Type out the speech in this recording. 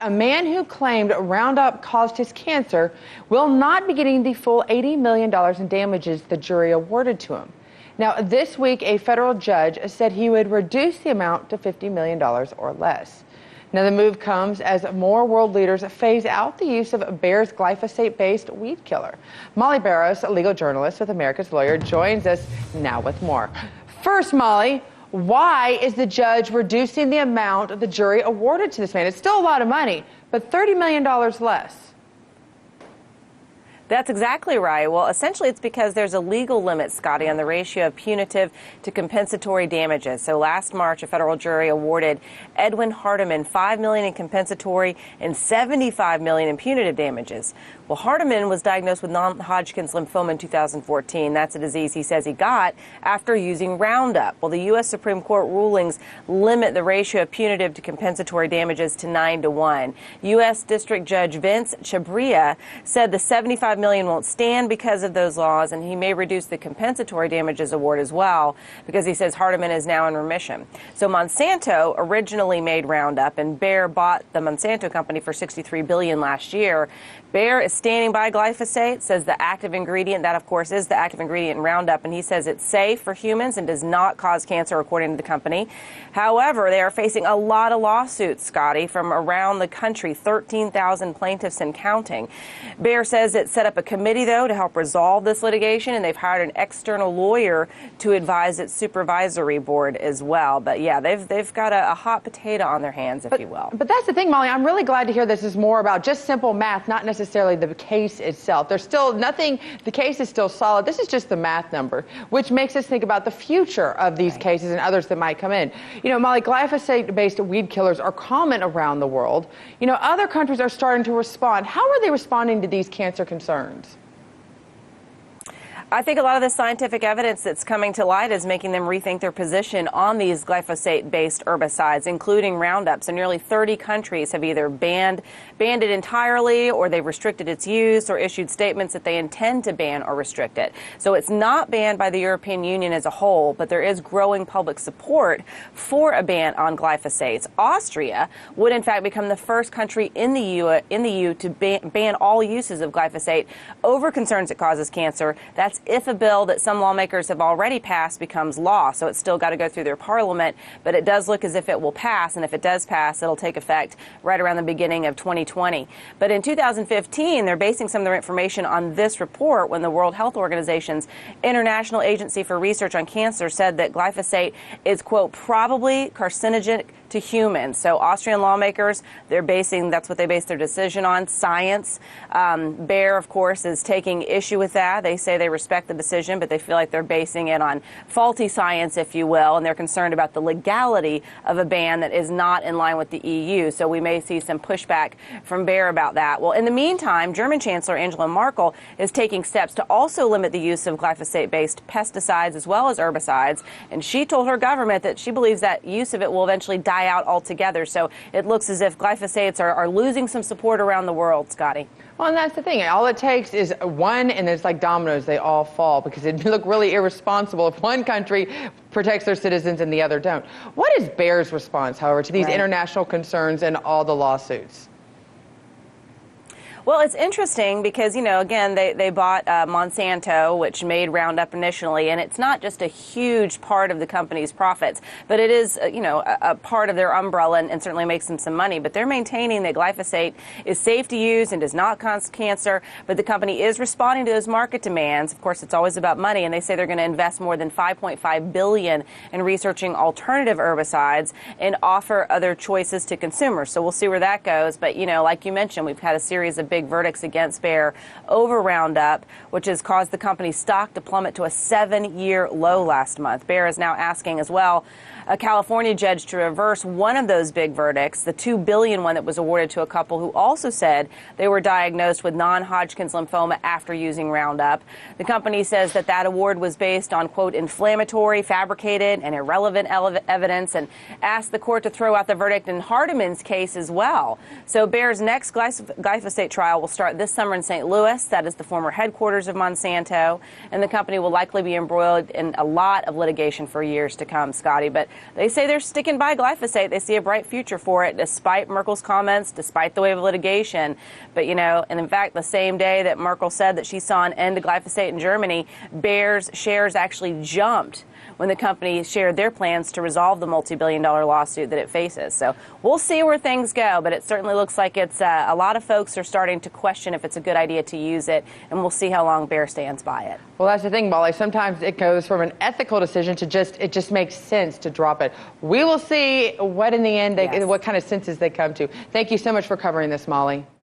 A man who claimed Roundup caused his cancer will not be getting the full $80 million in damages the jury awarded to him. Now, this week, a federal judge said he would reduce the amount to $50 million or less. Now, the move comes as more world leaders phase out the use of Bayer's glyphosate-based weed killer. Molly Barros, a legal journalist with America's Lawyer, joins us now with more. First, Molly, why is the judge reducing the amount the jury awarded to this man? It's still a lot of money, but $30 million less. That's exactly right. Well, essentially, it's because there's a legal limit, Scotty, on the ratio of punitive to compensatory damages. So last March, a federal jury awarded Edwin Hardiman $5 million in compensatory and $75 million in punitive damages. Well, Hardiman was diagnosed with non-Hodgkin's lymphoma in 2014. That's a disease he says he got after using Roundup. Well, the U.S. Supreme Court rulings limit the ratio of punitive to compensatory damages to 9-to-1. U.S. District Judge Vince Chabria said the $75 million won't stand because of those laws, and he may reduce the compensatory damages award as well because he says Hardiman is now in remission. So Monsanto originally made Roundup, and Bayer bought the Monsanto company for $63 billion last year. Bayer is standing by glyphosate, says the active ingredient, that of course is the active ingredient in Roundup, and he says it's safe for humans and does not cause cancer according to the company. However, they are facing a lot of lawsuits, Scotty, from around the country, 13,000 plaintiffs and counting. Bayer says it set up a committee, though, to help resolve this litigation, and they've hired an external lawyer to advise its supervisory board as well. But yeah, they've got a hot potato on their hands, if you will. But that's the thing, Molly. I'm really glad to hear this is more about just simple math, not necessarily the case itself. There's still nothing, the case is still solid. This is just the math number, which makes us think about the future of these cases and others that might come in. You know, Molly, glyphosate-based weed killers are common around the world. You know, other countries are starting to respond. How are they responding to these cancer concerns? I think a lot of the scientific evidence that's coming to light is making them rethink their position on these glyphosate-based herbicides, including Roundup. So nearly 30 countries have either banned it entirely, or they've restricted its use, or issued statements that they intend to ban or restrict it. So it's not banned by the European Union as a whole, but there is growing public support for a ban on glyphosates. Austria would, in fact, become the first country in the EU to ban all uses of glyphosate over concerns it causes cancer. That's if a bill that some lawmakers have already passed becomes law. So it's still got to go through their parliament, but it does look as if it will pass. And if it does pass, it'll take effect right around the beginning of 2020. But in 2015, they're basing some of their information on this report when the World Health Organization's International Agency for Research on Cancer said that glyphosate is, quote, probably carcinogenic to humans. So Austrian lawmakers, that's what they base their decision on, science. Bayer, of course, is taking issue with that. They say they respect the decision, but they feel like they're basing it on faulty science, if you will, and they're concerned about the legality of a ban that is not in line with the EU. So we may see some pushback from Bayer about that. Well, in the meantime, German Chancellor Angela Merkel is taking steps to also limit the use of glyphosate-based pesticides as well as herbicides, and she told her government that she believes that use of it will eventually die out altogether. So it looks as if glyphosates are losing some support around the world, Scotty. Well, and that's the thing. All it takes is one, and it's like dominoes, they all fall, because it'd look really irresponsible if one country protects their citizens and the other don't. What is Bayer's response, however, to these international concerns and all the lawsuits? Well, it's interesting because, you know, again, they bought Monsanto, which made Roundup initially, and it's not just a huge part of the company's profits, but it is, you know, a part of their umbrella and certainly makes them some money. But they're maintaining that glyphosate is safe to use and does not cause cancer, but the company is responding to those market demands. Of course, it's always about money, and they say they're going to invest more than $5.5 billion in researching alternative herbicides and offer other choices to consumers. So we'll see where that goes. But, you know, like you mentioned, we've had a series of big verdicts against Bayer over Roundup, which has caused the company's stock to plummet to a 7-year low last month. Bayer is now asking as well a California judge to reverse one of those big verdicts, the $2 billion one that was awarded to a couple who also said they were diagnosed with non-Hodgkin's lymphoma after using Roundup. The company says that award was based on, quote, inflammatory, fabricated, and irrelevant evidence, and asked the court to throw out the verdict in Hardiman's case as well. So Bayer's next glyphosate trial trial will start this summer in St. Louis. That is the former headquarters of Monsanto. And the company will likely be embroiled in a lot of litigation for years to come, Scotty. But they say they're sticking by glyphosate. They see a bright future for it, despite Merkel's comments, despite the wave of litigation. But, you know, and in fact, the same day that Merkel said that she saw an end to glyphosate in Germany, Bayer's shares actually jumped when the company shared their plans to resolve the multi-billion-dollar lawsuit that it faces. So we'll see where things go, but it certainly looks like it's a lot of folks are starting to question if it's a good idea to use it, and we'll see how long Bayer stands by it. Well, that's the thing, Molly. Sometimes it goes from an ethical decision to it just makes sense to drop it. We will see what in the end, Yes. what kind of senses they come to. Thank you so much for covering this, Molly.